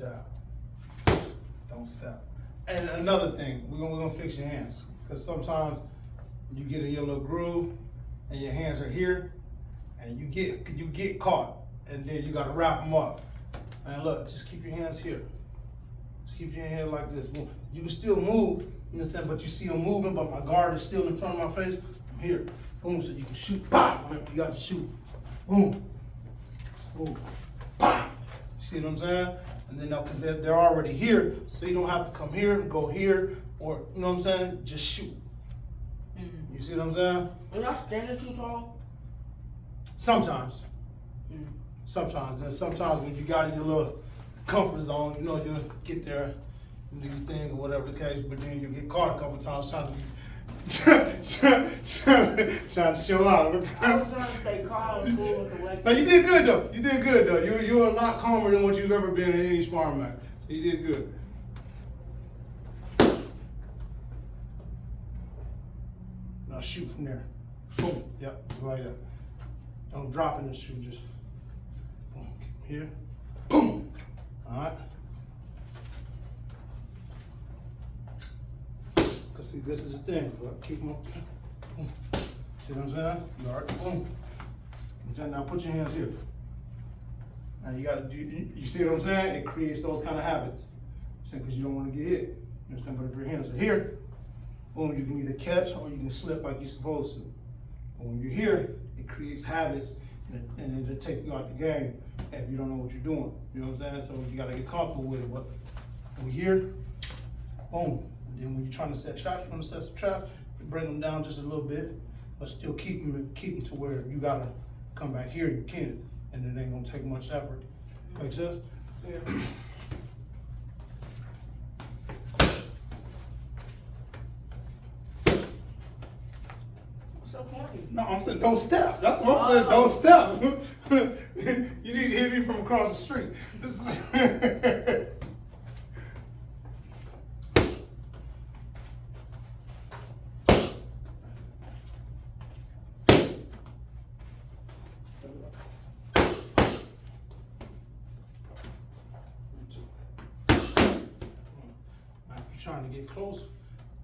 jab. Don't step. And another thing, we're gonna fix your hands. Because sometimes you get in your little groove and your hands are here and you get caught and then you gotta wrap them up. And look, just keep your hands here. Just keep your hand like this. You can still move, you know what I'm saying, but you see them moving, but my guard is still in front of my face. I'm here. Boom, so you can shoot. Bah! You got to shoot. Boom. Boom. Bah! You see what I'm saying? And then they're already here, so you don't have to come here, go here, or, you know what I'm saying? Just shoot. You see what I'm saying? Are y'all standing too tall? Sometimes. Sometimes. And sometimes when you got in your little comfort zone, you know, you'll get there, you do your thing or whatever the case, but then you get caught a couple times trying to show out. I was trying to stay calm and cool and collected. No, you did good though. You did good though. You are a lot calmer than what you've ever been in any sparring match. So you did good. Now shoot from there. Boom. Yep, just like that. Don't drop in the shoot, just boom. Here. Boom. Alright. Cause see, this is the thing. Keep them up. Boom. See what I'm saying? You alright? Boom. Now put your hands here. Now you gotta do, you see what I'm saying? It creates those kind of habits. Because you don't want to get hit. You understand? But if your hands are here, boom, you can either catch or you can slip like you're supposed to. But when you're here, it creates habits and it'll take you out the game if you don't know what you're doing. You know what I'm saying? So you gotta get comfortable with it. But we're here, boom. And then when you're trying to set traps, you want to set some traps, you bring them down just a little bit, but still keep them to where you gotta come back here, you can, and it ain't gonna take much effort. Make sense? Yeah. So funny. No, I'm saying don't step. That's what I'm saying, don't step. You need to hit me from across the street. Trying to get close,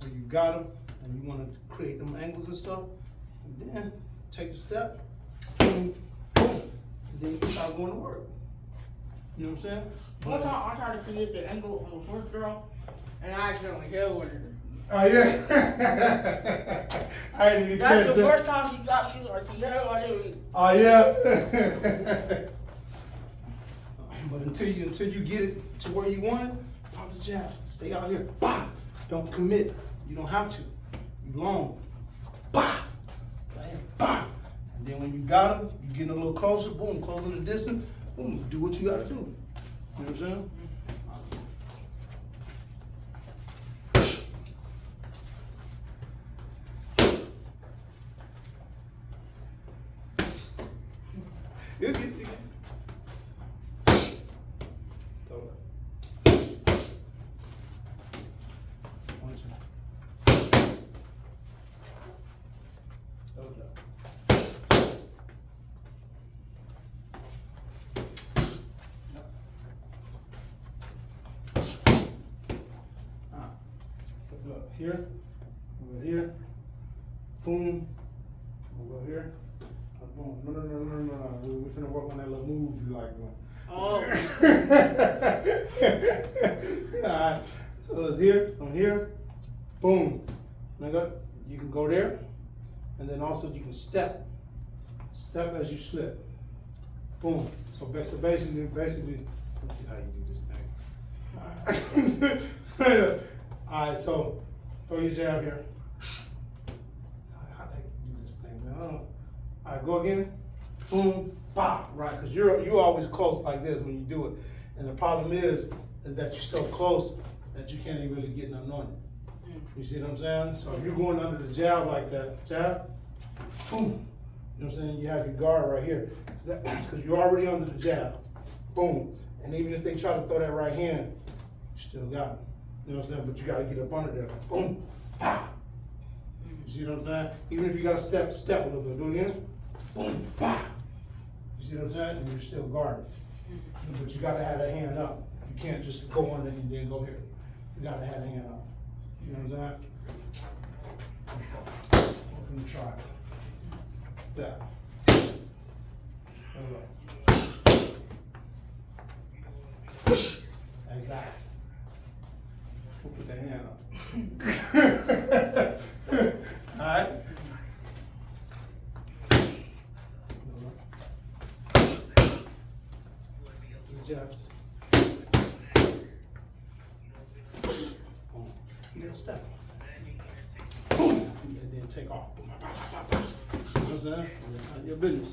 when you got them, and you want to create them angles and stuff, and then take the step, boom, boom, and then you start going to work. You know what I'm saying? One time I tried to create the angle on the first girl, and I accidentally held with her. Oh yeah. I didn't even catch That's the that. first time she got me, like, she held, I didn't. Oh yeah. But until you get it to where you want it, pop the jab. Stay out here. Bah! Don't commit. You don't have to. You long. Bah! Bam, bah! And then when you got them, you getting a little closer. Boom, closing the distance. Boom, do what you got to do. You know what I'm saying? You're good. You're good. Look, here, over here, boom, over here, boom. No. We're finna work on that little move you like doing. Oh. Alright, so it's here, from here, boom. Nigga, you can go there, and then also you can step as you slip. Boom. So basically, let's see how you do this thing. Alright, so throw your jab here. How the heck you do this thing, man? Alright, go again. Boom, pop, right? Because you're always close like this when you do it. And the problem is that you're so close that you can't even really get nothing on it. You see what I'm saying? So if you're going under the jab like that, jab, boom. You know what I'm saying? You have your guard right here. Because you're already under the jab. Boom. And even if they try to throw that right hand, you still got it. You know what I'm saying? But you gotta get up under there. Boom, pow. You see what I'm saying? Even if you gotta step a little bit. Do it again. Boom, pow. You see what I'm saying? And you're still guarded. But you gotta have that hand up. You can't just go under and then go here. You gotta have the hand up. You know what I'm saying? Open the try. That. Exactly. We'll put the hand up. Alright? Jabs. Boom. You gotta step. Boom. And then take off. Boom. You know what I'm saying? Your business.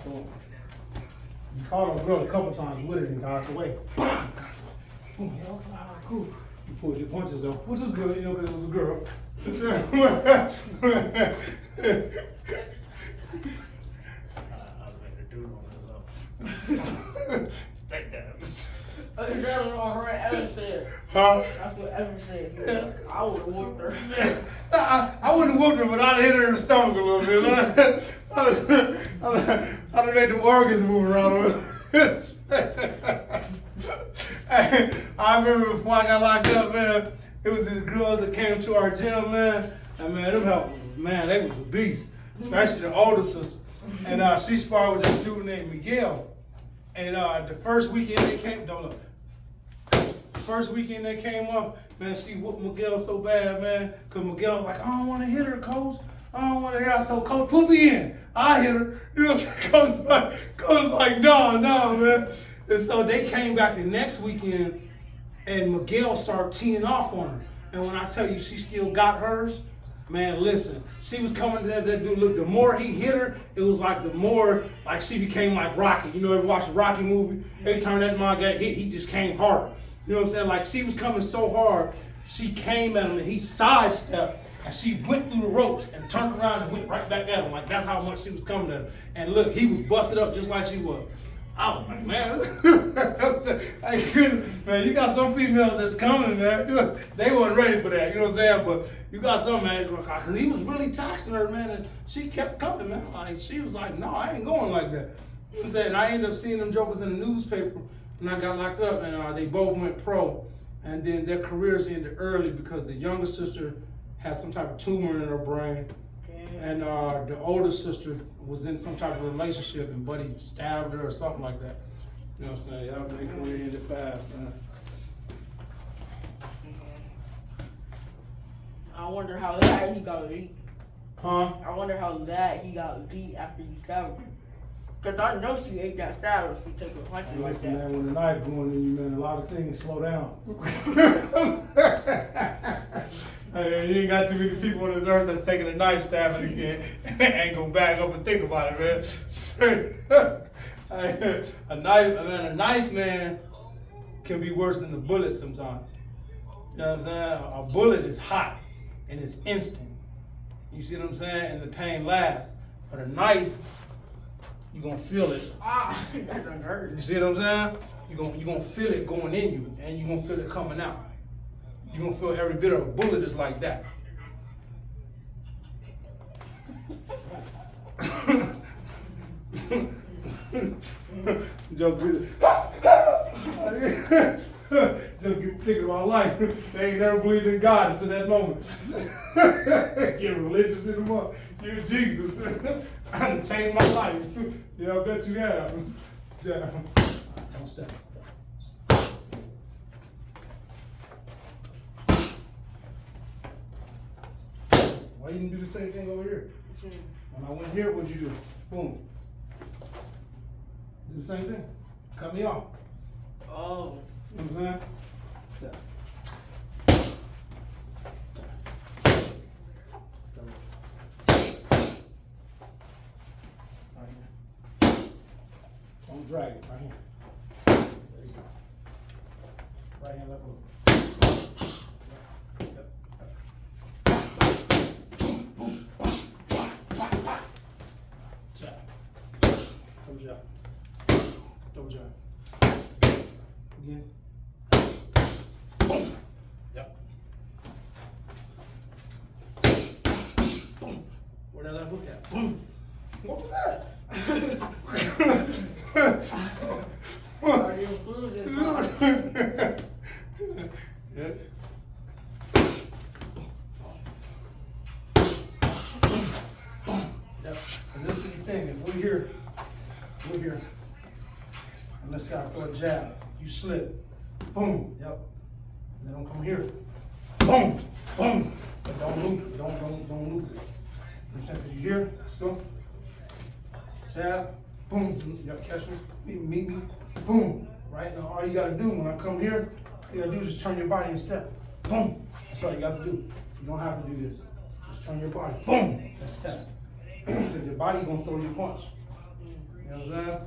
Boom. You caught a girl a couple times with it and got out the way. Boom. Boom. Yeah, okay, all right, cool. You pulled your punches though, which is good, you know, because it was a girl. I'll make her do it on herself. Take that. That's what her Evan said. Huh? That's what Evan said. He was like, I would have whooped her. I wouldn't have whooped her, but I'd have hit her in the stomach a little bit. I'd have made the organs move around a little. I remember before I got locked up, man, it was these girls that came to our gym, man. And man, them helpers, man, they was a beast. Especially the older sister. And she sparred with this dude named Miguel. And the first weekend they came, don't look. First weekend they came up, man, she whooped Miguel so bad, man. Cause Miguel was like, I don't want to hit her, coach. I don't want to hit her. I said, coach, put me in. I hit her. You know what I'm saying? Coach was like, no, man. And so they came back the next weekend and Miguel started teeing off on her. And when I tell you she still got hers, man, listen, she was coming to that dude. Look, the more he hit her, it was like the more, like she became like Rocky. You know, ever watch a Rocky movie? Every time that man got hit, he just came harder. You know what I'm saying? Like she was coming so hard, she came at him and he sidestepped and she went through the ropes and turned around and went right back at him. Like that's how much she was coming at him. And look, he was busted up just like she was. I was like, man, man, you got some females that's coming, man. They wasn't ready for that, you know what I'm saying? But you got some, man, because he was really taxing her, man, and she kept coming, man. Like, she was like, no, I ain't going like that. You know what I'm saying? And I ended up seeing them jokers in the newspaper when I got locked up, and they both went pro. And then their careers ended early because the younger sister had some type of tumor in her brain. And the older sister was in some type of relationship and Buddy stabbed her or something like that. You know what I'm saying? Y'all make career ended fast, man. I wonder how that he got beat. Huh? I wonder how that he got beat after you stabbed her. Because I know she ate that stab if she take a punch Hey, like listen, that. man, when the knife going in you, man, a lot of things slow down. Hey, you ain't got too many people on this earth that's taking a knife stabbing again and ain't gonna back up and think about it, man. A knife, man, can be worse than the bullet sometimes. You know what I'm saying? A bullet is hot and it's instant. You see what I'm saying? And the pain lasts. But a knife, you're gonna feel it. Ah, that done hurt. You see what I'm saying? You're gonna feel it going in you and you're gonna feel it coming out. You're gonna feel every bit of a bullet is like that. Joke just get thinking about life. They ain't never believed in God until that moment. Get religious in the month. You're Jesus. I done changed my life. Yeah, I bet you have. Yeah. Don't step. Why you didn't do the same thing over here? When I went here, what'd you do? Boom. Do the same thing. Cut me off. Oh. You know what I'm saying? Yeah. Right here. Don't drag it. Right here. There you go. Right hand, left hook. Yep. Jab. Double jab. Double jab. Again. Boom. Yep. Boom. Where that left hook at? Boom. What was that? Are you food? Okay. Yep. And this is the thing. If we're here. And let's say I throw a jab. You slip. Boom. Yep. And then don't come here. Boom. Boom. But don't lose it. Don't lose it. You know what I'm saying? Because you're here. Let's go. Jab. Boom. Yep. Catch me. Meet me. Boom. Right now, all you gotta do when I come here, all you gotta do is just turn your body and step. Boom. That's all you got to do. You don't have to do this. Just turn your body. Boom. That's step. Because your body gonna throw your punch. You know what I'm saying?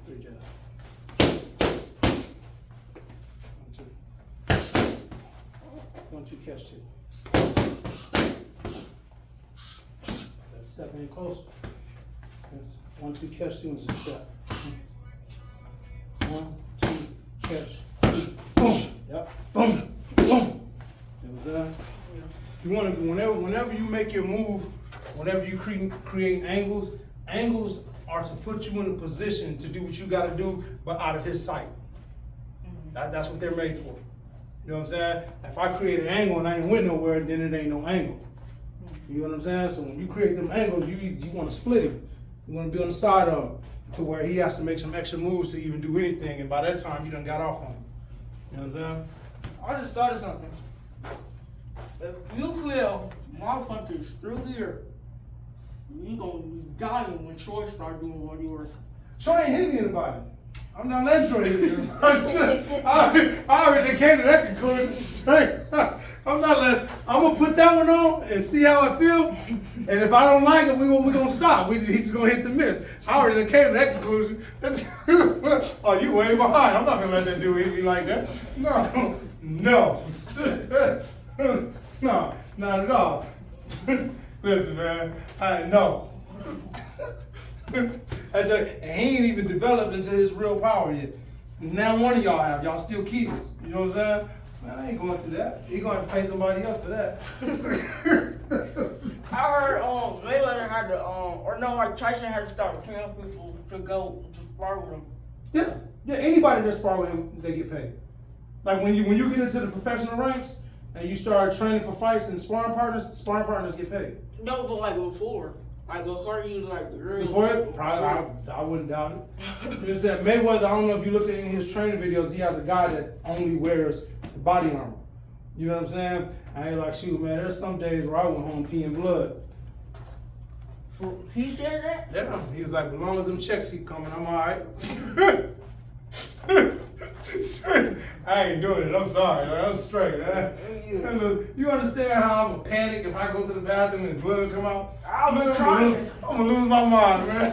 Three jabs. 1, 2. 1, 2, catch 2. Step in close. Yes. 1, 2, catch 2 and step. 1, 2, catch 2. Boom. Yep. Boom. Boom. You want to whenever you make your move, whenever you create angles are to put you in a position to do what you got to do, but out of his sight. That's what they're made for. You know what I'm saying? If I create an angle and I ain't went nowhere, then it ain't no angle. You know what I'm saying? So when you create them angles, you want to split him. You want to be on the side of him to where he has to make some extra moves to even do anything, and by that time you done got off on him. You know what I'm saying? I just started something. If you feel my punches through here, you gonna be dying when Troy start doing body work. Troy ain't hitting anybody. I'm not letting Troy hit anybody. I already came to that conclusion straight. I'm gonna put that one on and see how it feel. And if I don't like it, we gonna stop. He's just gonna hit the miss. I already came to that conclusion. Oh, you way behind. I'm not gonna let that dude hit me like that. No. No, not at all. Listen, man. No. And he ain't even developed into his real power yet. Now one of y'all have. Y'all still kids. You know what I'm saying? Man, I ain't going through that. He gonna have to pay somebody else for that. I heard Mayweather had to Tyson had to start paying people to go to spar with him. Yeah. Anybody that spar with him, they get paid. Like when you get into the professional ranks and you start training for fights and sparring partners get paid. No, but like before you like the real. Before it, probably I wouldn't doubt it. You know what I'm saying? Mayweather, I don't know if you looked at any of his training videos, he has a guy that only wears the body armor. You know what I'm saying? I ain't like, shoot, man, there's some days where I went home peeing blood. He said that? Yeah, he was like, as long as them checks keep coming, I'm all right. I ain't doing it. I'm sorry, man. I'm straight, man. You understand how I'm gonna panic if I go to the bathroom and blood come out? I'm gonna lose my mind, man.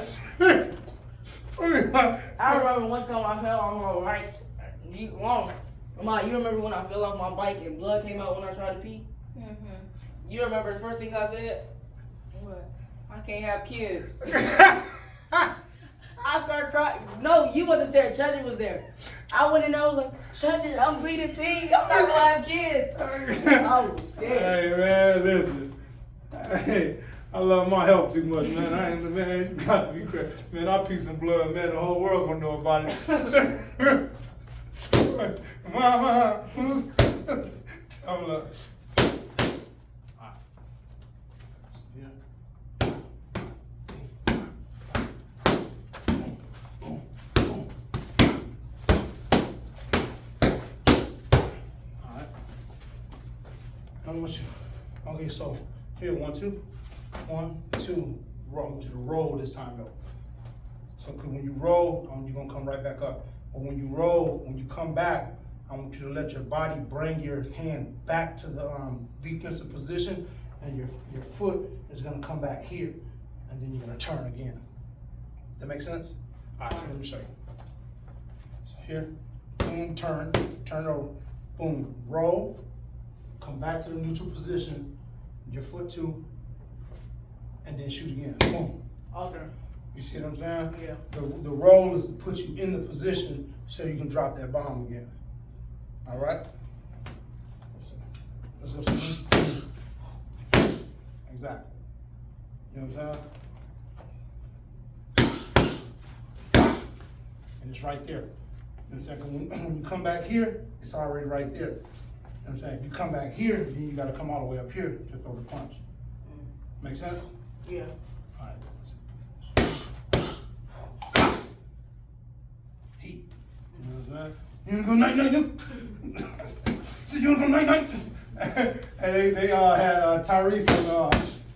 I remember one time I fell on my bike. You remember when I fell off my bike and blood came out when I tried to pee? Mm-hmm. You remember the first thing I said? What? I can't have kids. I started crying. No, you wasn't there. Chudgy was there. I went in there. I was like, Chudgy, I'm bleeding pee. I'm not gonna have kids. I was scared. Hey man, listen. Hey, I love my health too much, man. Man, you got to be crazy. Man, I pee some blood, man. The whole world gonna know about it. Mama. I'm like. Okay, so here, 1, 2, 1, 2. I want you to roll this time though. So when you roll, you're gonna come right back up. But when you roll, when you come back, I want you to let your body bring your hand back to the defensive position, and your foot is gonna come back here, and then you're gonna turn again. Does that make sense? All right, so let me show you. So here, boom, turn over, boom, roll. Come back to the neutral position, your foot too, and then shoot again. Boom. Okay. You see what I'm saying? Yeah. The roll is to put you in the position so you can drop that bomb again. All right? Let's go. Exactly. You know what I'm saying? and it's right there. You know what I'm saying? 'Cause when you come back here, it's already right there. You know what I'm saying? If you come back here, then you gotta come all the way up here to throw the punch. Make sense? Yeah. All right. Heat. You know what I'm saying? You wanna go night-night, no? So you wanna go night-night? And they had Tyrese on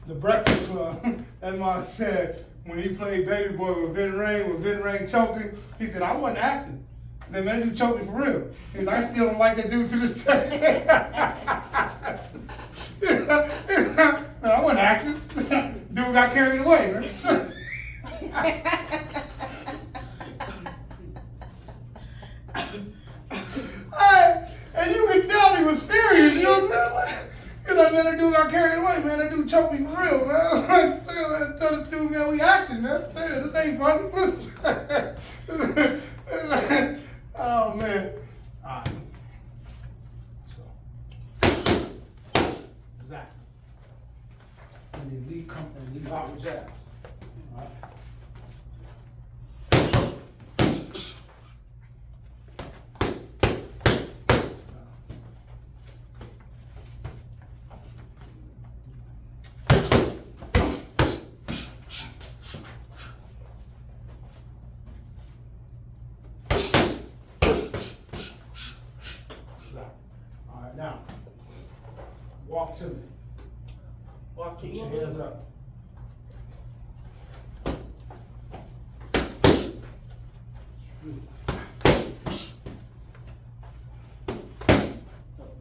the Breakfast Club. That man said when he played Baby Boy with Vin Rain choked him, he said, I wasn't acting. He said, man, that dude choked me for real. He said, I still don't like that dude to this day. I wasn't acting. Dude got carried away, man. And you could tell he was serious, you know what I'm saying? He's like, man, that dude got carried away, man. That dude choked me for real, man. I told the dude, man, we acting, man. This ain't funny. Oh, man. All right. So, exactly. And then lead out with jabs. All right. All right, now, walk to me. Walk to Put you. your hands up.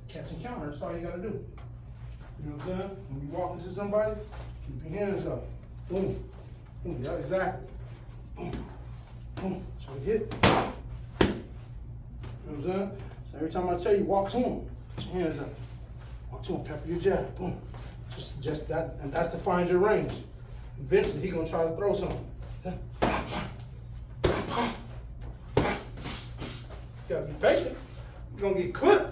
Catch and counter, that's all you gotta do. You know what I'm saying? When you walk into somebody, keep your hands up. Boom. Boom, yeah, exactly. Boom. Boom. So you hit. You know what I'm saying? So every time I tell you, walk to him. Put your hands up. Walk to him, pepper your jab. Boom. Just that, and that's to find your range. Eventually, he gonna try to throw something. You gotta be patient. You're gonna get clipped.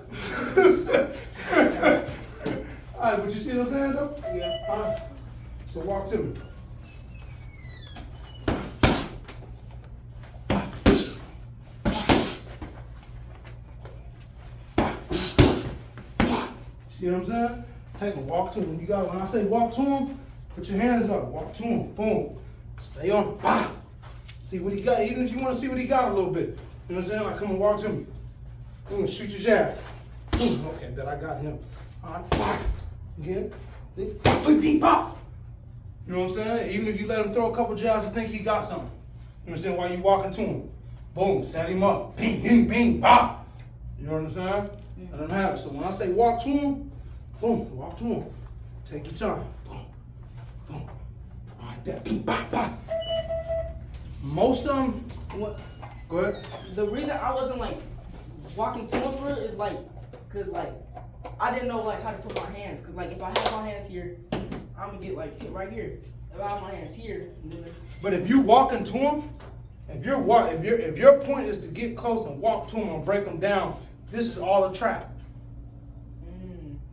All right, but you see what I'm saying, though? Yeah. All right. So walk to me. See what I'm saying? Take a walk to him. When I say walk to him, put your hands up. Walk to him. Boom. Stay on. Bah. See what he got. Even if you want to see what he got a little bit. You know what I'm saying? Like, come and walk to me. Boom. Shoot your jab. Boom. Okay, bet I got him. All right. Bah. Again. Bing, pop. You know what I'm saying? Even if you let him throw a couple jabs, you think he got something. You know what I'm saying? While you walking to him. Boom. Set him up. Bing, bing, bing, pop. You know what I'm saying? Let him have it. So when I say walk to him, boom, walk to him. Take your time. Boom, boom. All right, that beat, bop, bop. Most of them, What? go ahead. The reason I wasn't like walking to him for it is like, cause like I didn't know like how to put my hands. Cause like if I have my hands here, I'm gonna get like hit right here. If I have my hands here, then But if you walking to him, if your point is to get close and walk to him and break him down, this is all a trap.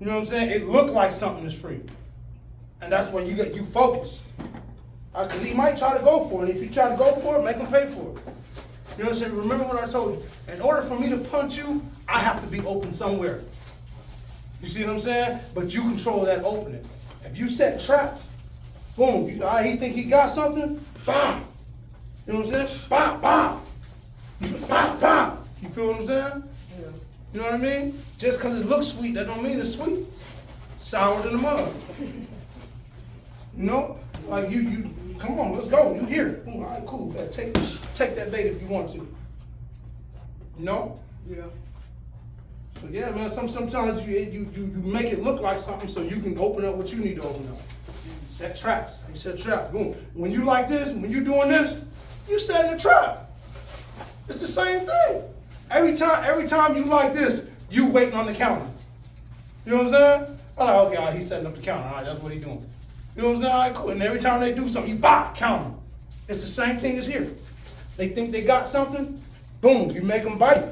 You know what I'm saying? It looked like something is free. And that's where you focus. Because he might try to go for it. And if you try to go for it, make him pay for it. You know what I'm saying? Remember what I told you. In order for me to punch you, I have to be open somewhere. You see what I'm saying? But you control that opening. If you set traps, boom, he think he got something, bam. You know what I'm saying? Bam, bam. Bam, bam. You feel what I'm saying? yeah. You know what I mean? Just because it looks sweet, that don't mean it's sweet. Sour than the mud. You know? Like you come on, let's go. You here. All right, cool. Take that bait if you want to. You know? Yeah. So yeah, man, sometimes you make it look like something so you can open up what you need to open up. Set traps. You set traps. Boom. When you like this, when you doing this, you setting a trap. It's the same thing. Every time you like this, you waiting on the counter. You know what I'm saying? I'm like, okay, all right, he's setting up the counter. All right, that's what he's doing. You know what I'm saying? All right, cool. And every time they do something, you counter. It's the same thing as here. They think they got something, boom, you make them bite,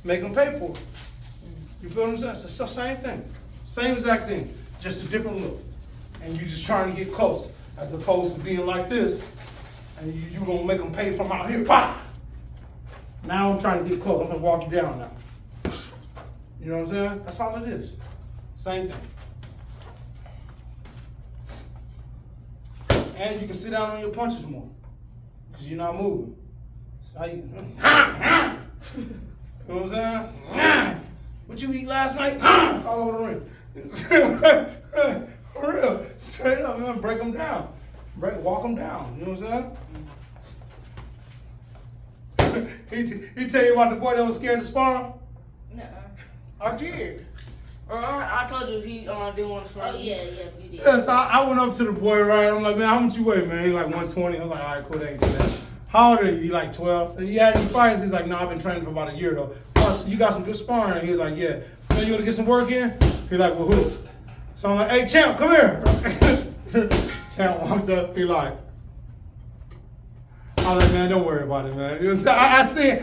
make them pay for it. You feel what I'm saying? It's the same thing. Same exact thing, just a different look. And you just trying to get close, as opposed to being like this, and you gonna make them pay from out here, Now I'm trying to get close. I'm gonna walk you down now. You know what I'm saying? That's all it is. Same thing. And you can sit down on your punches more. Because you're not moving. So you know what I'm saying? What you eat last night? It's all over the ring. For real. Straight up, man. Break them down. Walk them down. You know what I'm saying? he tell you about the boy that was scared to spar? Nuh-uh. I did. I told you he didn't want to spar. Oh, yeah, you did. Yeah, so I went up to the boy, right? I'm like, man, how much you weigh, man? He's like 120. I was like, all right, cool, that ain't good, man. How old are you? He like 12. So you had any fights? He's like, no, I've been training for about a year, though. Plus, you got some good sparring. He was like, yeah. So you want to get some work in? He's like, well, who? So I'm like, hey, Champ, come here. Champ walked up. He like, I was like, man, don't worry about it, man. It was, I seen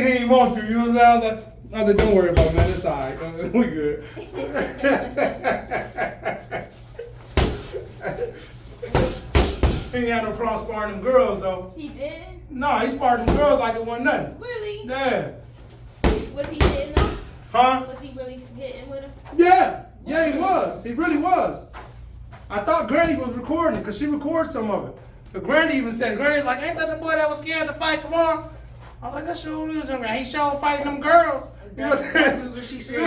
he didn't want to. You know what I'm saying? I was like, don't worry about it, man. It's all right. We good. He ain't had no problem sparring them girls, though. He did? No, he sparred them girls like it wasn't nothing. Really? Yeah. Was he hitting them? Huh? Was he really hitting with him? Yeah. Yeah, he was. He really was. I thought Granny was recording it because she records some of it. But Granny even said, Granny's like, ain't that the boy that was scared to fight? Come on. I was like, that sure is. He sure fighting them girls. That's exactly what she said.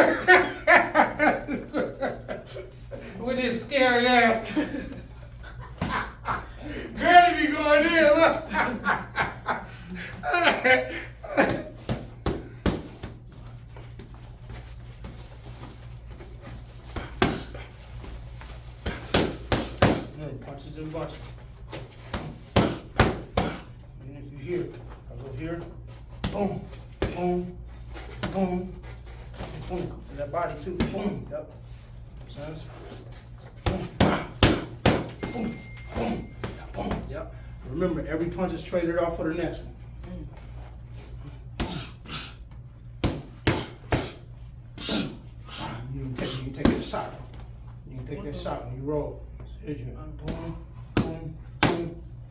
With his scary ass. Granny be going in, look. Punches and bunches. And if you hear, I go here, boom, boom, boom, boom. To that body too, boom, yep. Sounds. Boom, boom, boom, boom, yep. Remember, every punch is traded off for the next one. You can take that shot. You can take that shot when you roll. Here you go. Boom, boom, boom,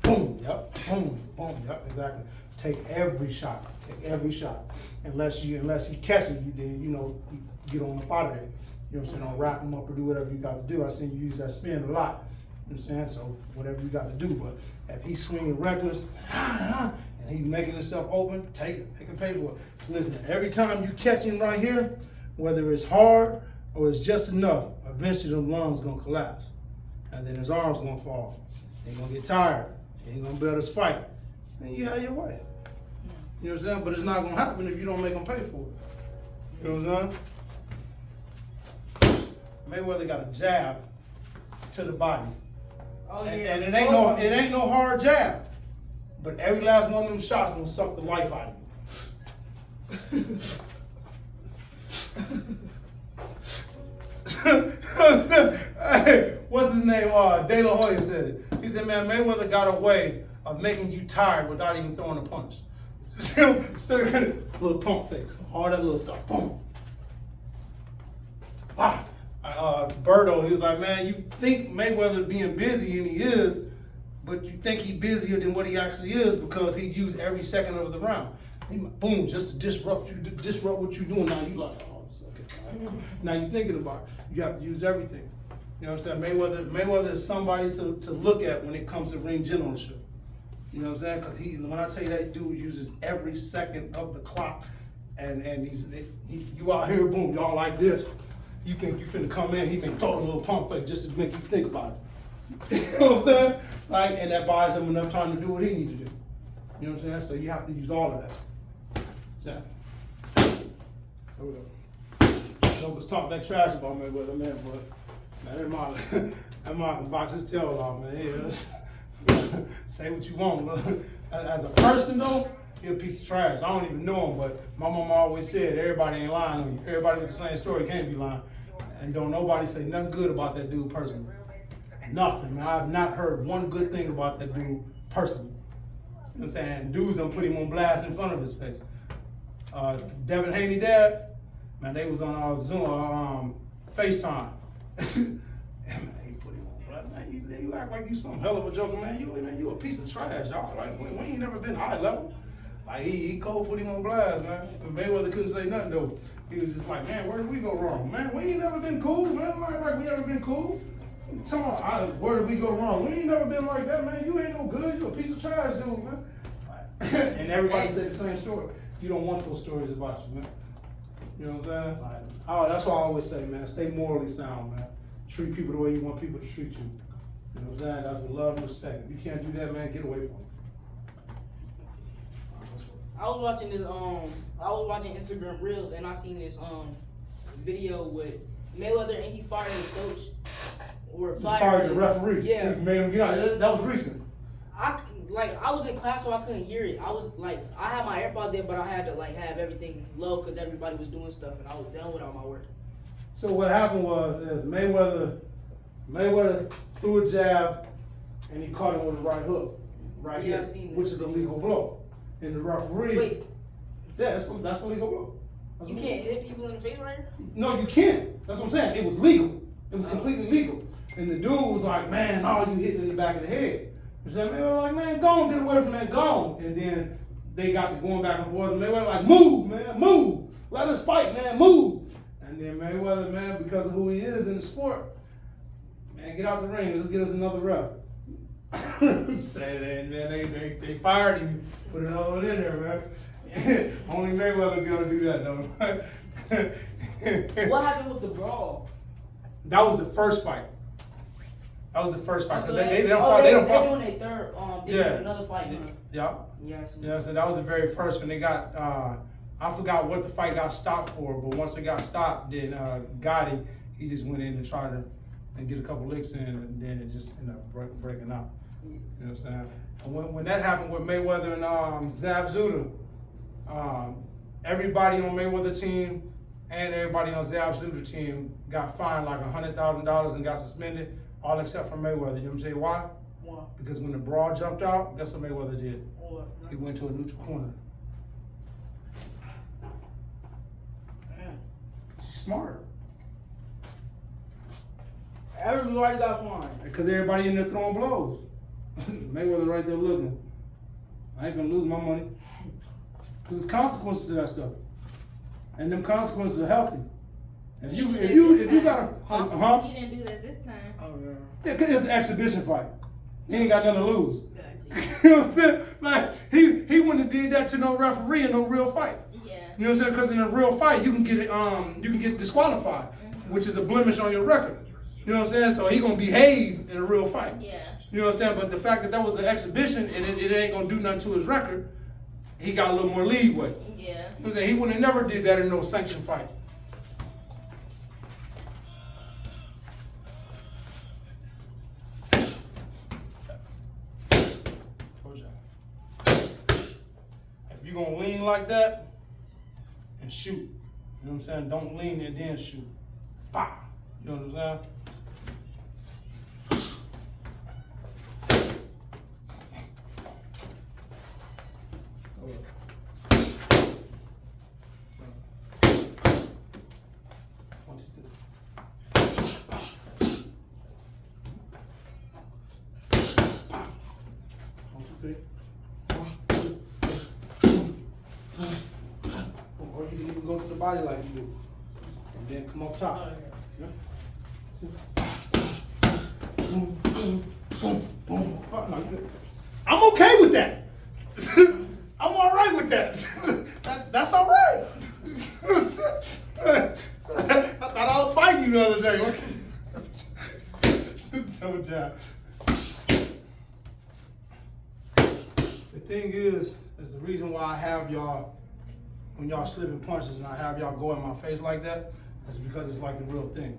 boom. Yep. Boom, boom. Yep. Exactly. Take every shot. Take every shot. Unless he catches you, then you get on up out of there. You know what I'm saying? Don't wrap him up or do whatever you got to do. I seen you use that spin a lot. You know what I'm saying? So whatever you got to do. But if he's swinging reckless and he's making himself open, take it. Make him pay for it. Listen, every time you catch him right here, whether it's hard or it's just enough, eventually them lungs gonna collapse. And then his arms gonna fall. He's gonna get tired. He ain't gonna be able to fight. Then you have your way. You know what I'm saying? But it's not gonna happen if you don't make him pay for it. You know what I'm saying? Mayweather got a jab to the body. Oh, yeah. And it ain't no hard jab. But every last one of them shots gonna suck the life out of you. Hey, what's his name? De La Hoya said it. He said, man, Mayweather got a way of making you tired without even throwing a punch. Still little pump fakes. All that little stuff. Boom. Ah. Berto, he was like, man, you think Mayweather being busy, and he is, but you think he's busier than what he actually is because he used every second of the round. He, boom, just to disrupt what you're doing. Now you like, oh, okay. Now you're thinking about it. You have to use everything. You know what I'm saying? Mayweather is somebody to look at when it comes to ring generalship. You know what I'm saying? Because when I tell you that dude uses every second of the clock, and you out here, boom, y'all like this. You think you finna come in, he may throw a little pump fake just to make you think about it. You know what I'm saying? Like, and that buys him enough time to do what he needs to do. You know what I'm saying? So you have to use all of that. Yeah. There we go. Don't just talk that trash about Mayweather, man, but that Martin box his tail off, man. Yeah. Say what you want. As a person, though, he a piece of trash. I don't even know him, but my mama always said everybody ain't lying on you. Everybody with the same story can't be lying. And don't nobody say nothing good about that dude personally. Nothing, man. I've not heard one good thing about that dude personally. You know what I'm saying? Dudes done put him on blast in front of his face. Devin Haney dad, man, they was on our Zoom, FaceTime. Man, he put him on blast. Man, you act like you some hell of a joker, man. You a piece of trash, y'all. Like, we ain't never been high level. Like he cold put him on blast, man. And Mayweather couldn't say nothing though. He was just like, man, where did we go wrong? Man, we ain't never been cool, man. Like we ever been cool. Come on, where did we go wrong? We ain't never been like that, man. You ain't no good. You a piece of trash, dude, man. And everybody said the same story. You don't want those stories about you, man. You know what I'm saying? Like, oh, that's what I always say, man. Stay morally sound, man. Treat people the way you want people to treat you. You know what I'm saying? That's with love and respect. If you can't do that, man, get away from it. I was watching this I was watching Instagram Reels and I seen this video with Mayweather and he fired his coach or fired the referee. Yeah. He made him get out. That was recent. I was in class so I couldn't hear it. I was like I had my AirPods in but I had to like have everything low because everybody was doing stuff and I was done with all my work. So what happened was Mayweather threw a jab and he caught him with a right hook. Right Yeah, here, I seen that. which is a legal blow. And the referee, Wait, yeah, that's a legal blow. you can't hit people in the face right here? No, you can't. That's what I'm saying. It was legal. It was completely legal. And the dude was like, man, all you hitting in the back of the head. You said, man, like, man, go on, get away from that, go on. And then they got to going back and forth, and they were like, move, man, move. Let us fight, man, move. And then Mayweather, man, because of who he is in the sport, man, get out the ring. Let's get us another ref. And then they fired him, put another one in there, man. Only Mayweather be able to do that, though. What happened with the brawl? That was the first fight. That was the first fight. So They don't fight. They don't They're fight. doing their third. They doing another fight. Huh? Yeah. Yes. Yeah. So that was the very first one. They got. I forgot what the fight got stopped for, but once it got stopped, then Gotti he just went in and tried to and get a couple licks in, and then it just ended up breaking out. You know what I'm saying? And when that happened with Mayweather and Zab Zuda, everybody on Mayweather team and everybody on Zab Zuda team got fined like $100,000 and got suspended, all except for Mayweather. You know what I'm saying? Why? Why? Because when the brawl jumped out, guess what Mayweather did? What? He went to a neutral corner. Man. He's smart. Everybody got fined. Because everybody in there throwing blows. Mayweather right there looking. I ain't gonna lose my money. Because there's consequences to that stuff. And them consequences are healthy. If you got a You didn't do that this time. Oh yeah. Yeah, cause it's an exhibition fight. He ain't got nothing to lose. Gotcha. You know what I'm saying? Like he wouldn't have did that to no referee in no real fight. Yeah. You know what I'm saying? Because in a real fight, you can get disqualified, which is a blemish on your record. You know what I'm saying? So he gonna behave in a real fight. Yeah. You know what I'm saying? But the fact that was an exhibition and it ain't gonna do nothing to his record, he got a little more leeway. Yeah. You know what I'm saying? He would have never did that in no sanctioned fight. If you're gonna lean like that and shoot, you know what I'm saying? Don't lean and then shoot. Bah! You know what I'm saying? Or you can even go to the body like you do, and then come up top. Yeah. Boom, boom, boom, boom. Oh, no, you good. I'm okay with that. I'm all right with that. That's all right. I thought I was fighting you the other day. So, John. The thing is the reason why I have y'all, when y'all slipping punches and I have y'all go in my face like that, is because it's like the real thing.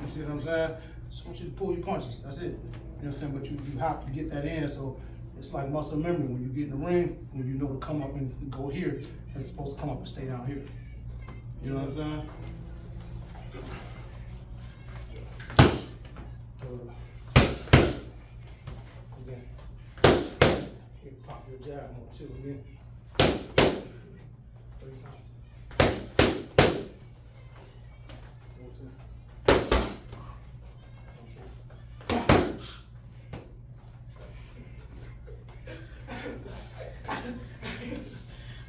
You see what I'm saying? Just want you to pull your punches. That's it. You know what I'm saying? But you have to get that in. So it's like muscle memory. When you get in the ring, when you know to come up and go here, it's supposed to come up and stay down here. You know what I'm saying? Again. You pop your jab more too. Again. 3 times. 1, 2.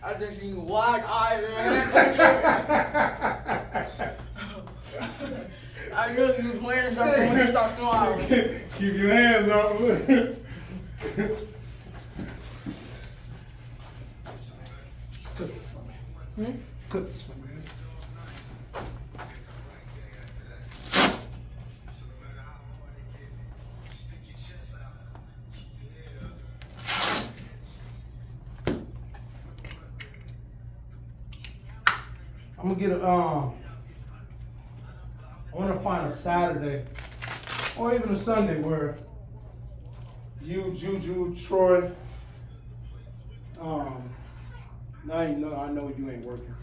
I just see wide eyes and I knew you was wearing something when you start smiling. Keep your hands off. Cook this for me. Cook this for me. I'm gonna get a I wanna find a Saturday or even a Sunday where you, Juju, Troy, I know you ain't working,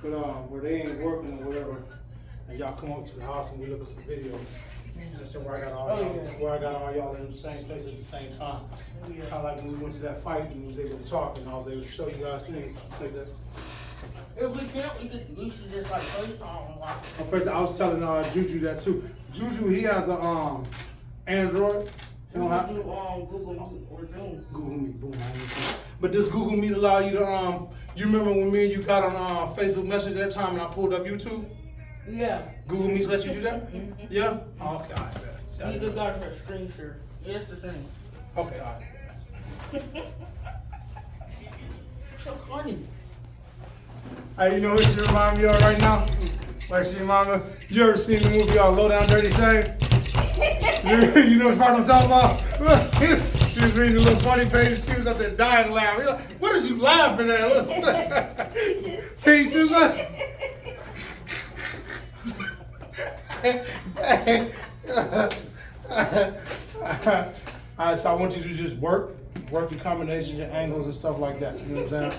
but where they ain't working or whatever, and y'all come up to the house and we look at some videos. That's where I got all y'all, where I got all y'all in the same place at the same time. Kind of like when we went to that fight and we was able to talk and I was able to show you guys things like that. If we can't, we should just like FaceTime. First, I was telling Juju that too. Juju, he has a Android. He don't have Google Meet or Zoom. Google Meet, boom. But does Google Meet allow you to you remember when me and you got on Facebook Messenger that time and I pulled up YouTube? Yeah. Google Meets let you do that? Yeah? Oh, okay, all right. Bet. You just got her screen share. Yeah, it's the same. Okay, all right. So funny. Hey, you know what she remind me of right now? Like she remind me, you ever seen the movie Low Down Dirty Shame? You know what part I'm talking about? She was reading a little funny page, she was up there dying laughing. Like, what is you laughing at? Teachers. Alright, so I want you to just work your combinations, your angles and stuff like that. You know what I'm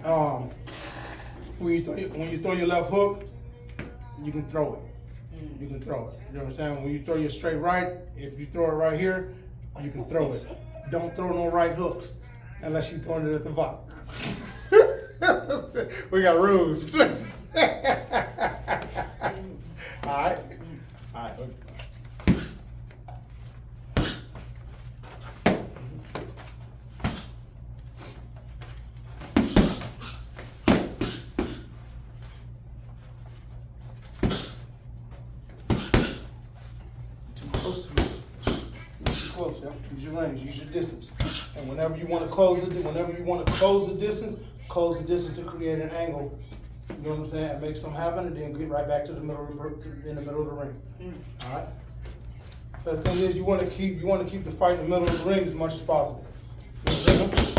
saying? When you throw your left hook, you can throw it. You can throw it. You know what I'm saying? When you throw your straight right, if you throw it right here, you can throw it. Don't throw no right hooks unless you're throwing it at the bottom. We got rules. All right. All right. Close, yeah. Use your range, use your distance. And whenever you want to close the distance to create an angle. You know what I'm saying? And make something happen, and then get right back to the middle of the ring. All right. So the thing is, you want to keep the fight in the middle of the ring as much as possible. You know what I'm saying?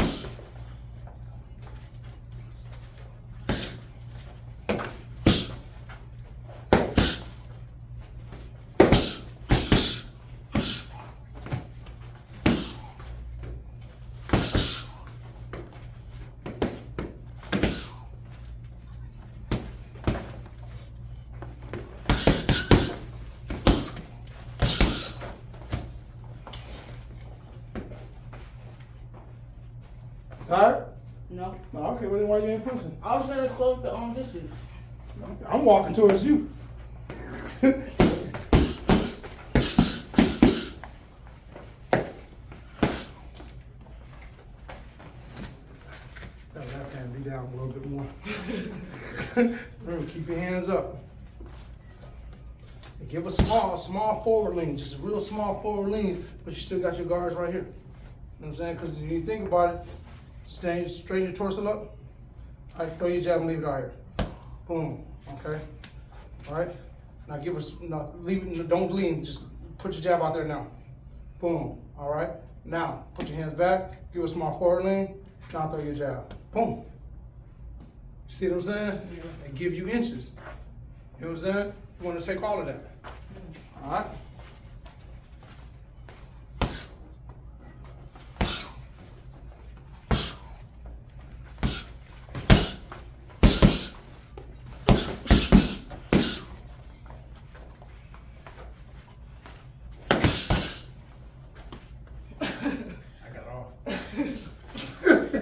Tired? No. No, okay, well then why you ain't finishing? I was trying to close the distance. I'm walking towards you. That can be down a little bit more. Remember, keep your hands up. And give a small forward lean, just a real small forward lean, but you still got your guards right here. You know what I'm saying? Because when you think about it, straighten your torso up. All right, throw your jab and leave it out here. Boom. Okay. All right. Now leave it. Don't lean. Just put your jab out there now. Boom. All right. Now put your hands back. Give a small forward lean. Now throw your jab. Boom. You see what I'm saying? Yeah. And give you inches. You know what I'm saying? You want to take all of that. All right.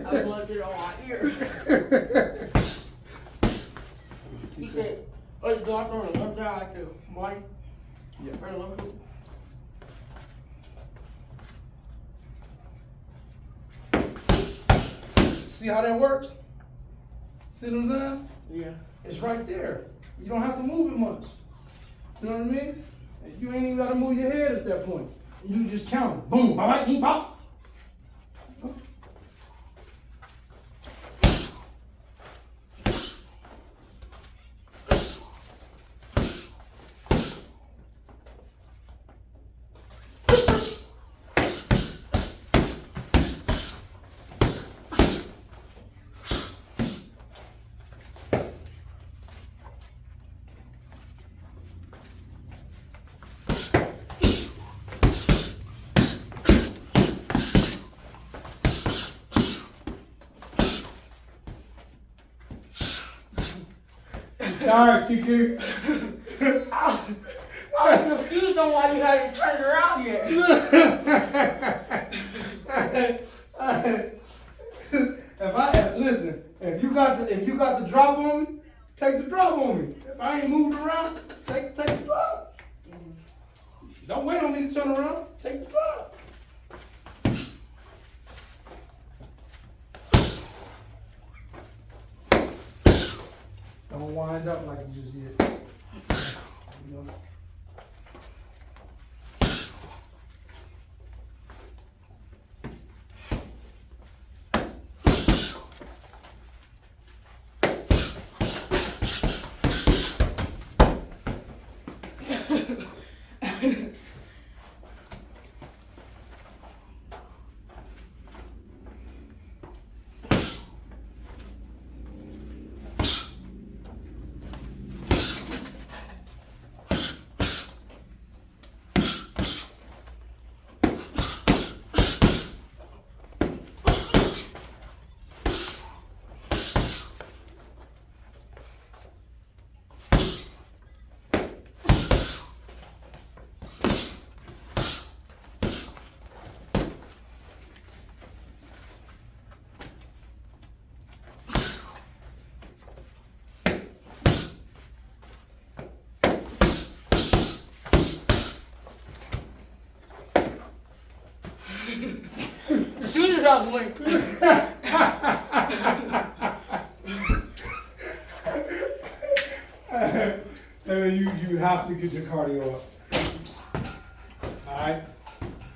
I plugged it on my ear. He said, "Oh, you got on the left side like the body." Yeah. Or the left hook. See how that works? See what I'm saying? Yeah. It's right there. You don't have to move it much. You know what I mean? And you ain't even got to move your head at that point. You just count it. Boom, bop, bop, bop. Alright, Kiki. I was confused on why you hadn't turned around yet. Listen, if you got the drop on me, take the drop on me. If I ain't moved around, take the drop. Don't wait on me to turn around. Take the drop. Don't wind up like you just did. You know? As soon as I blink. And you have to get your cardio up. Alright?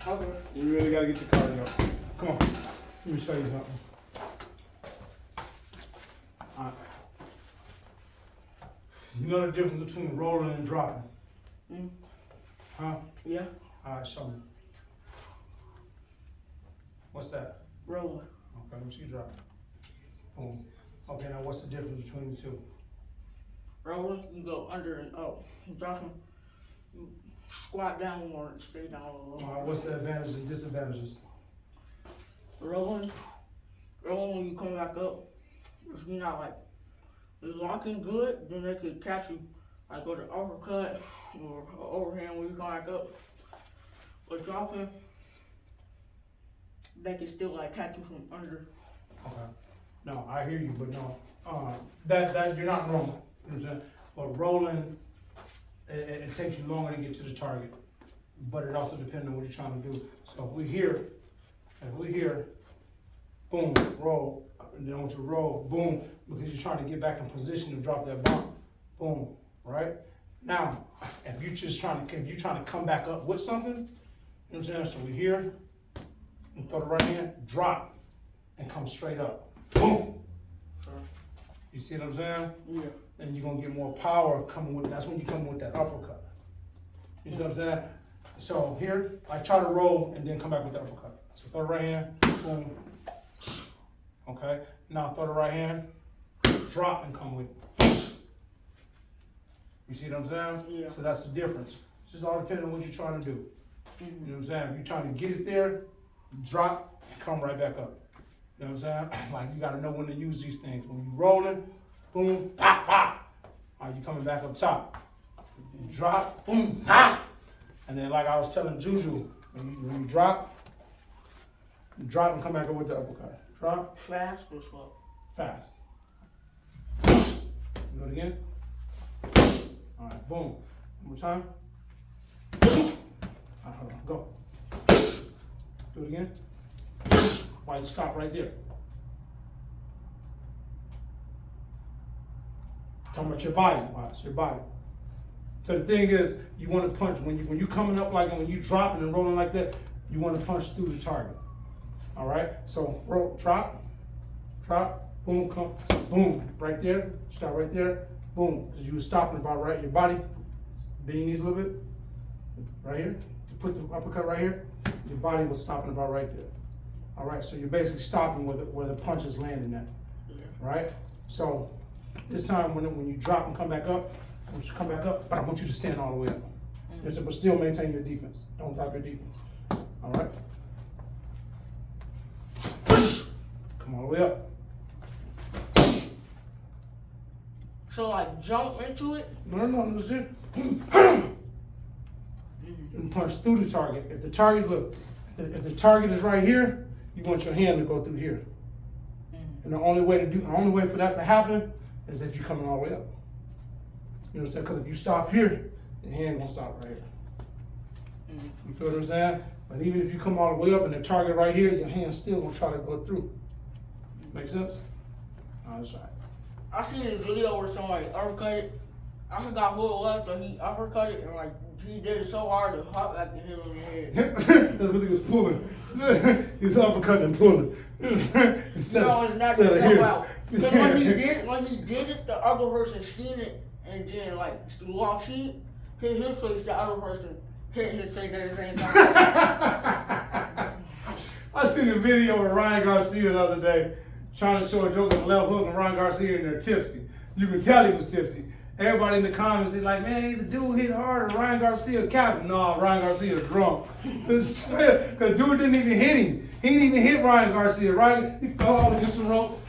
Okay. You really gotta get your cardio up. Come on. Let me show you something. Alright. You know the difference between rolling and dropping? Mm. Huh? Yeah. Alright, show me. What's that? Rolling. Okay, let me see you drop. Boom. Okay, now what's the difference between the two? Rolling, you go under and up. Dropping, you squat down or stay down a little. What's the advantages and disadvantages? Rolling, when you come back up, if you're not like locking good, then they could catch you like with an uppercut or an overhand when you come back up. But dropping, they can still like catch you from under. Okay. No, I hear you, but no. That you're not wrong. You know what I'm saying? But rolling, it takes you longer to get to the target. But it also depends on what you're trying to do. So if we're here, boom, roll. And then I want you to roll, boom, because you're trying to get back in position to drop that bomb. Boom, right? Now, if you're trying to come back up with something, you know what I'm saying? So we're here, and throw the right hand, drop, and come straight up. Boom. Sure. You see what I'm saying? Yeah. And you're gonna get more power coming with, that's when you come with that uppercut. You see what I'm saying? So here, I try to roll and then come back with the uppercut. So throw the right hand, boom. Okay, now throw the right hand, drop and come with it. You see what I'm saying? Yeah. So that's the difference. It's just all depending on what you're trying to do. Mm-hmm. You know what I'm saying? If you're trying to get it there, drop and come right back up. You know what I'm saying? Like you gotta know when to use these things. When you're rolling, boom, pop, pop. All right, you coming back up top. You drop, boom, pop. And then like I was telling Juju, when you drop and come back up with the uppercut. Drop. Fast or slow? Fast. Do it again. All right, boom. One more time. All right, hold on, go. Do it again. Why you stop right there? talking about your body, watch your body. So the thing is, you want to punch when you coming up like when you dropping and rolling like that. You want to punch through the target. All right. So roll, drop, boom, come, boom, right there. Start right there, boom. Because you were stopping about right. Your body bend your knees a little bit, right here. You put the uppercut right here. Your body was stopping about right there. All right. So you're basically stopping where the punch is landing at. Right. So this time when you drop and come back up. I want you to come back up, but I want you to stand all the way up. But still maintain your defense. Don't drop your defense. All right? Come all the way up. So like jump into it? No, that's it. And punch through the target. If the target, look, if the target is right here, you want your hand to go through here. And the only way for that to happen is that you're coming all the way up. You know what I'm saying? Because if you stop here, your hand won't stop right here. You feel what I'm saying? But even if you come all the way up and the target right here, your hand still gonna try to go through. Make sense? Oh, that's right. I seen this video where somebody uppercutted. I forgot who it was, but he uppercutted and like he did it so hard to hop back the hit on the head. That's what he was pulling. He was uppercutting and pulling. No, it's not yourself out. Because when he did it, the other person seen it. And then, like, long he hit his face, the other person hit his face at the same time. I seen a video of Ryan Garcia the other day trying to show a joke on the left hook and Ryan Garcia in there tipsy. You can tell he was tipsy. Everybody in the comments, they're like, man, he's a dude hit harder. Ryan Garcia capping. No, Ryan Garcia is drunk. Because dude didn't even hit him. He didn't even hit Ryan Garcia, right? He fell off against the rope.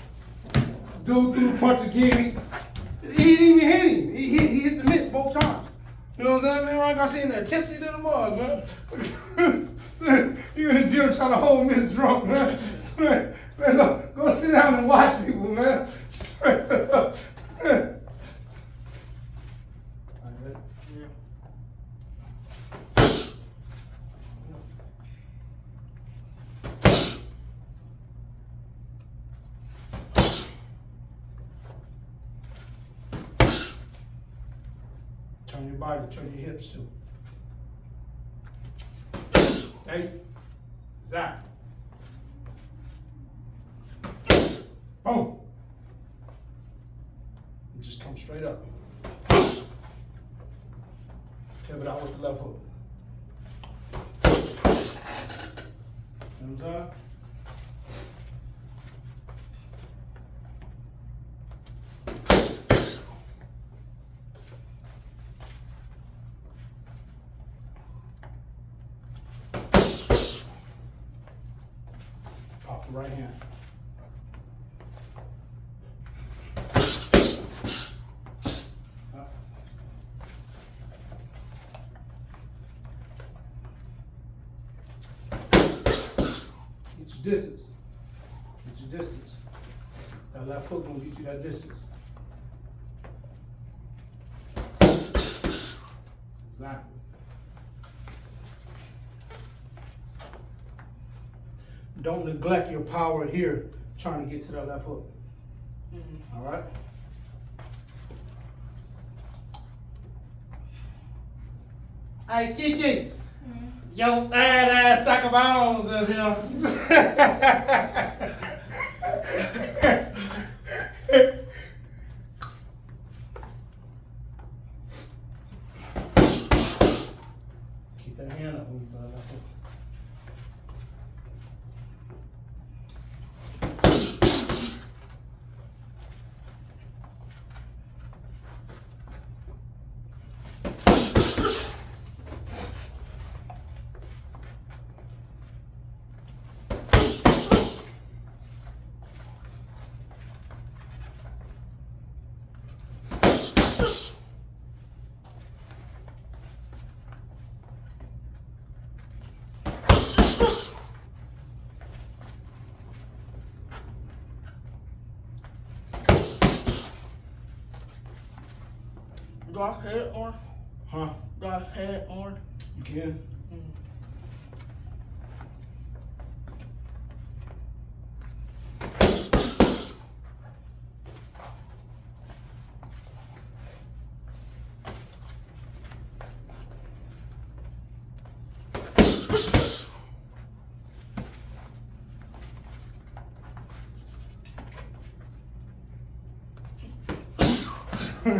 Dude threw the punch again. He didn't even hit him. He hit the mitts both times. You know what I'm saying, man? Ryan Garcia in there tipsy to the mug, man. You in the gym trying to hold mitts drunk, man. Man, go sit down and watch people, man. Turn your body, turn your hips too. Hey, Zach. Boom. And just come straight up. Pivot out with the left hook. You know what I'm saying? Pop the right hand. Get your distance. Get your distance. That left foot gonna get you that distance. Exactly. Don't neglect your power here trying to get to that left hook. All right? Hey, Kiki. Yo, fat ass sack of bones is here. Keep that hand up when you throw that hook. Do I hit it or? Huh? Do I hit it or? You can. Matter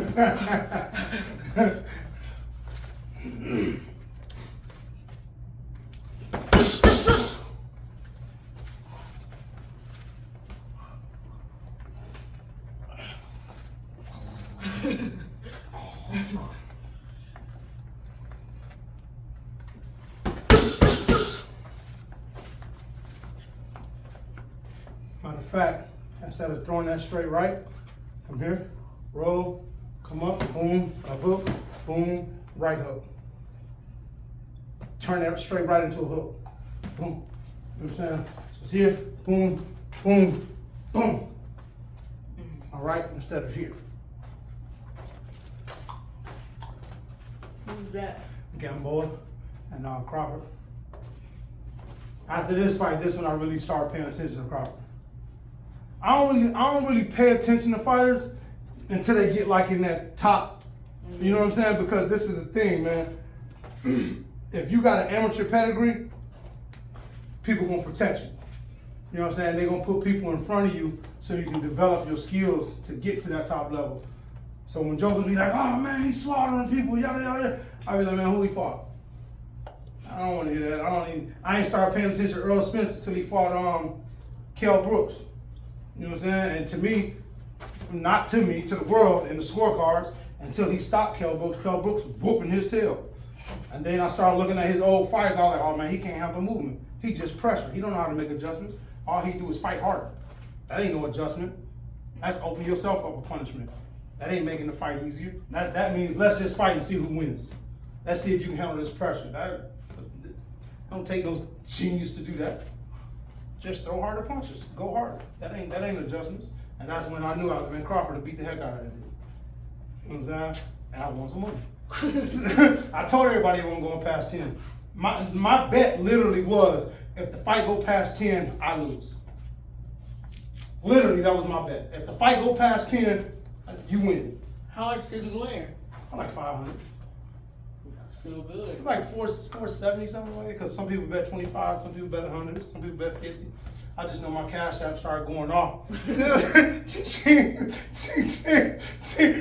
of fact, instead of throwing that straight right, come here, roll, come up, boom, a hook, boom, right hook. Turn that straight right into a hook. Boom. You know what I'm saying? So it's here, boom, boom, boom. All right, instead of here. Who's that? Gamboa and Crawford. After this fight, this one I really started paying attention to Crawford. I don't really pay attention to fighters until they get like in that top. You know what I'm saying? Because this is the thing, man. If you got an amateur pedigree, people gonna protect you. You know what I'm saying? They're gonna put people in front of you so you can develop your skills to get to that top level. So when jokers be like, oh man, he's slaughtering people, yada yada yada, I be like, man, who he fought? I don't want to hear that. I ain't started paying attention to Earl Spence until he fought Kell Brooks. You know what I'm saying? And to me, not to me, to the world in the scorecards, until he stopped Kell Brooks was whooping his tail. And then I started looking at his old fights. I was like, oh man, he can't handle movement. He just pressure. He don't know how to make adjustments. All he do is fight harder. That ain't no adjustment. That's opening yourself up a punishment. That ain't making the fight easier. That means let's just fight and see who wins. Let's see if you can handle this pressure. That don't take no genius to do that. Just throw harder punches. Go harder. That ain't adjustments. And that's when I knew I was in Crawford to beat the heck out of that dude. You know what I'm saying? And I won some money. I told everybody it wasn't going past 10. My bet literally was, if the fight go past 10, I lose. Literally, that was my bet. If the fight go past 10, you win. How much did you win? Like 500. Still good. Like 470 something like that. Because some people bet 25, some people bet 100, some people bet 50. I just know my cash app started going off.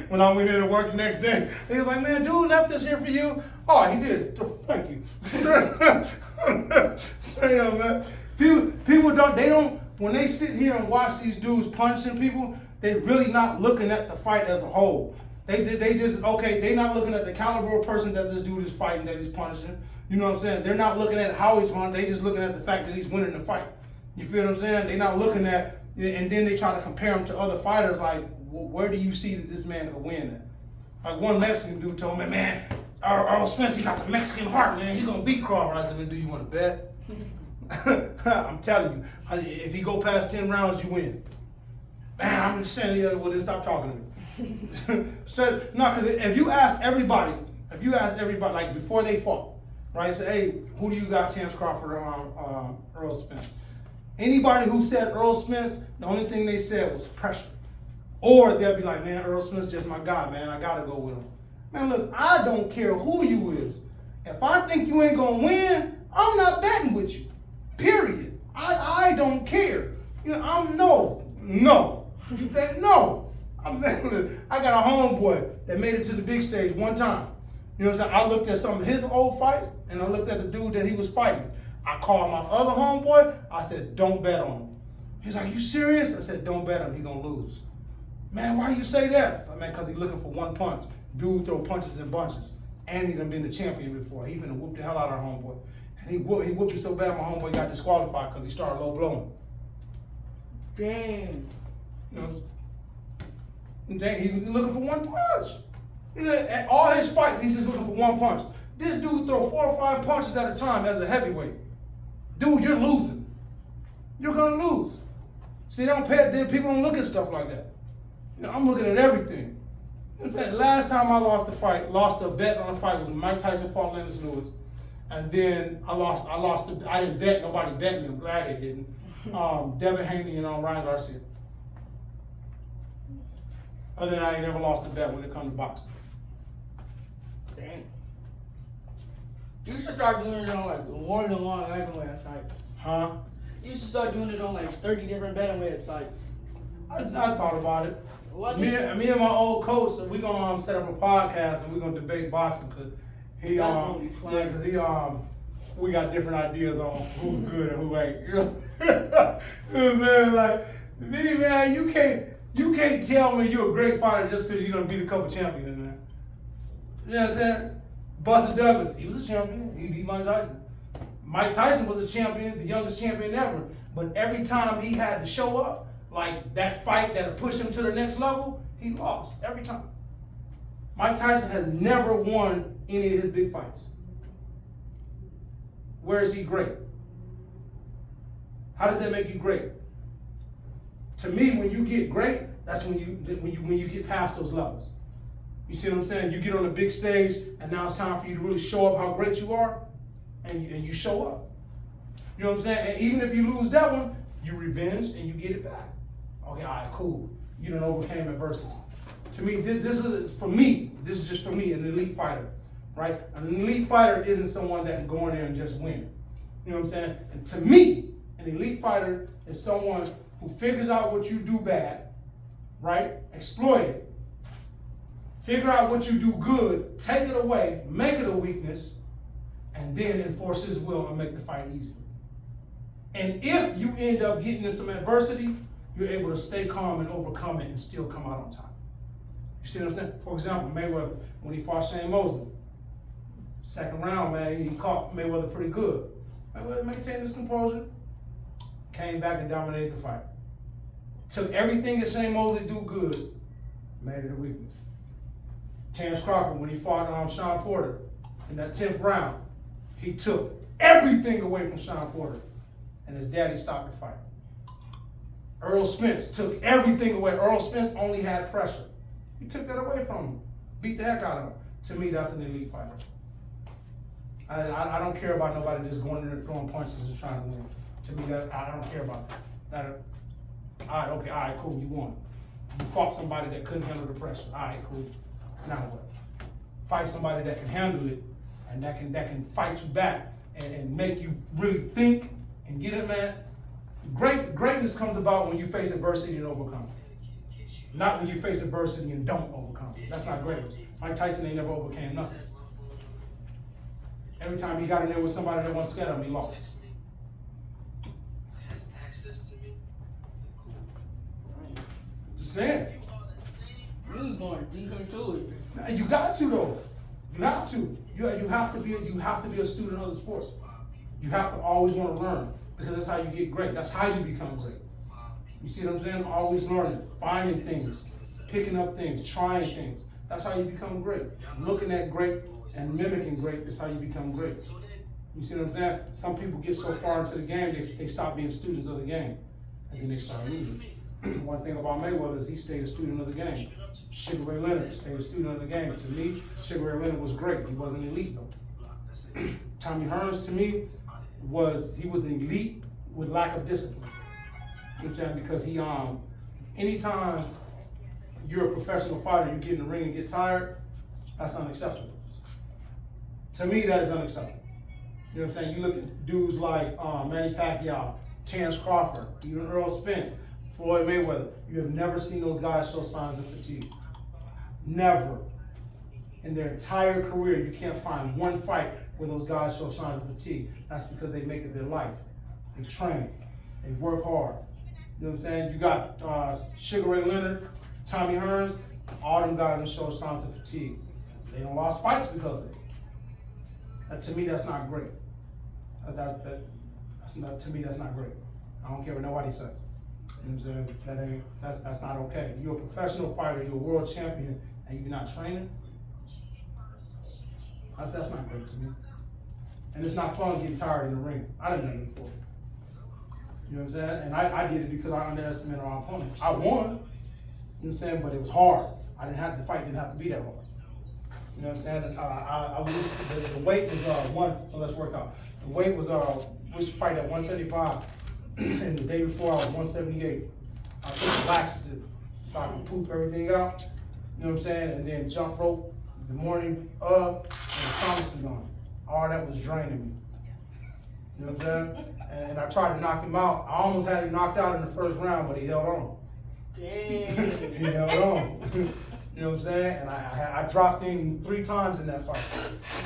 When I went in to work the next day, they was like, man, dude left this here for you. Oh, he did. Thank you. Straight up, man. People don't, when they sit here and watch these dudes punching people, they really not looking at the fight as a whole. They not looking at the caliber of person that this dude is fighting, that he's punishing. You know what I'm saying? They're not looking at how he's won. They just looking at the fact that he's winning the fight. You feel what I'm saying? They're not looking at, and then they try to compare him to other fighters. Like, where do you see that this man could win at? Like one Mexican dude told me, man, Earl Spence, he got the Mexican heart, man. He gonna beat Crawford. I said, man, do you want to bet? I'm telling you, if he go past 10 rounds, you win. Man, I'm just saying the other way, stop talking to me. No, because if you ask everybody, like before they fought, right? Say, hey, who do you got, Chance Crawford or Earl Spence? Anybody who said Earl Spence, the only thing they said was pressure. Or they'll be like, man, Earl Spence just my guy, man. I gotta go with him. Man, look, I don't care who you is. If I think you ain't gonna win, I'm not betting with you. Period. I don't care. You know, I'm no. You say no. I got a homeboy that made it to the big stage one time. You know what I'm saying? I looked at some of his old fights, and I looked at the dude that he was fighting. I called my other homeboy. I said, don't bet on him. He's like, you serious? I said, don't bet on him. He gonna lose. Man, why you say that? I mean, because he's looking for one punch. Dude throw punches in bunches. And he done been the champion before. He finna whoop the hell out of our homeboy. And he whooped it so bad, my homeboy got disqualified because he started low blowing. Damn. You know, he was looking for one punch. At all his fights, he's just looking for one punch. This dude throw 4 or 5 punches at a time as a heavyweight. Dude, you're losing. You're gonna lose. See, people don't look at stuff like that. You know, I'm looking at everything. You know, the last time I lost a bet on a fight was when Mike Tyson fought Lennox Lewis. And then I didn't bet, nobody bet me, I'm glad they didn't. Devin Haney and Ryan Garcia. Other than that, I ain't never lost a bet when it comes to boxing. Dang. You should start doing it on like more than one betting website. Huh? You should start doing it on like 30 different betting websites. I thought about it. Me and my old coach, we gonna set up a podcast and we gonna debate boxing because he we got different ideas on who's good and who ain't. You know what I'm saying? Like me, man, you can't tell me you're a great fighter just because you done beat a couple champions, man. You know what I'm saying? Buster Douglas, he was a champion. He beat Mike Tyson. Mike Tyson was a champion, the youngest champion ever. But every time he had to show up, like that fight that'll push him to the next level, he lost every time. Mike Tyson has never won any of his big fights. Where is he great? How does that make you great? To me, when you get great, that's when you get past those levels. You see what I'm saying? You get on the big stage, and now it's time for you to really show up how great you are, and you show up. You know what I'm saying? And even if you lose that one, you revenge and you get it back. Okay, all right, cool. You done overcame adversity. To me, this is just for me, an elite fighter, right? An elite fighter isn't someone that can go in there and just win. You know what I'm saying? And to me, an elite fighter is someone who figures out what you do bad, right? Exploit it. Figure out what you do good, take it away, make it a weakness, and then enforce his will and make the fight easier. And if you end up getting in some adversity, you're able to stay calm and overcome it and still come out on top. You see what I'm saying? For example, Mayweather, when he fought Shane Mosley, second round, man, he caught Mayweather pretty good. Mayweather maintained his composure, came back and dominated the fight. Took everything that Shane Mosley do good, made it a weakness. Terence Crawford, when he fought Sean Porter in that 10th round, he took everything away from Sean Porter, and his daddy stopped the fight. Earl Spence took everything away. Earl Spence only had pressure. He took that away from him, beat the heck out of him. To me, that's an elite fighter. I don't care about nobody just going in there and throwing punches and trying to win. To me, I don't care about that. All right, cool, you won. You fought somebody that couldn't handle the pressure. All right, cool. Now what? Fight somebody that can handle it and that can fight you back and make you really think and get it, man. Greatness comes about when you face adversity and overcome it. Not when you face adversity and don't overcome it. That's not greatness. Mike Tyson ain't never overcame nothing. Every time he got in there with somebody that wasn't scared of him, he lost. Just saying. You was going deep into it. You got to though. You have to. You have to be a student of the sports. You have to always want to learn because that's how you get great. That's how you become great. You see what I'm saying? Always learning, finding things, picking up things, trying things. That's how you become great. Looking at great and mimicking great is how you become great. You see what I'm saying? Some people get so far into the game they stop being students of the game, and then they start losing. One thing about Mayweather is he stayed a student of the game. Sugar Ray Leonard stayed a student of the game. To me, Sugar Ray Leonard was great. He wasn't elite though. Tommy Hearns, to me, was an elite with lack of discipline. You know what I'm saying? Because he anytime you're a professional fighter, you get in the ring and get tired, that's unacceptable. To me, that is unacceptable. You know what I'm saying? You look at dudes like Manny Pacquiao, Terence Crawford, even Earl Spence, Floyd Mayweather. You have never seen those guys show signs of fatigue. Never. In their entire career, you can't find one fight where those guys show signs of fatigue. That's because they make it their life. They train. They work hard. You know what I'm saying? You got Sugar Ray Leonard, Tommy Hearns, all them guys that show signs of fatigue. They don't lost fights because of it. To me, that's not great. To me, that's not great. I don't care what nobody says. You know what I'm saying? That's not okay. You're a professional fighter, you're a world champion, and you're not training. That's not great to me. And it's not fun getting tired in the ring. I done done it before. You know what I'm saying? And I did it because I underestimated our opponent. I won, you know what I'm saying? But it was hard. The fight didn't have to be that hard. You know what I'm saying? The weight was so let's work out. The weight was, we should fight at 175. And the day before I was 178. I took laxative so I can poop everything out. You know what I'm saying? And then jump rope the morning of, and the Thomas on. All that was draining me. You know what I'm saying? And I tried to knock him out. I almost had him knocked out in the first round, but he held on. Damn. He held on. You know what I'm saying? And I dropped him 3 times in that fight.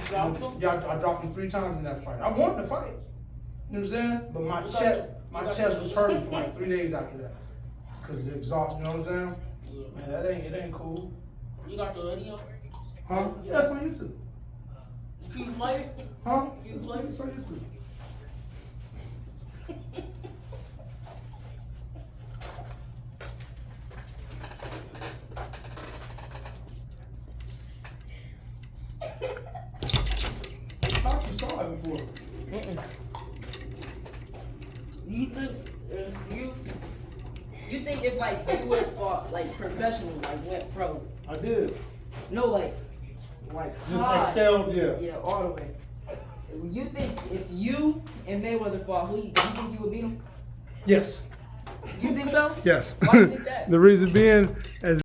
You dropped him? Yeah, I dropped him 3 times in that fight. I won the fight. You know what I'm saying? But my chest was hurting for like 3 days after that. Cause of the exhaustion, you know what I'm saying? Yeah. Man, it ain't cool. You got the video? Huh? Yeah, it's on YouTube. You play it? Huh? You It's play on it? YouTube. I thought you saw it before. You think if you think if like you would have fought like professional, like went pro? I did. No, like Just hard. excelled, yeah. Yeah, all the way. You think if you and Mayweather fought, you think you would beat him? Yes. You think so? Yes. Why do you think that? The reason being, as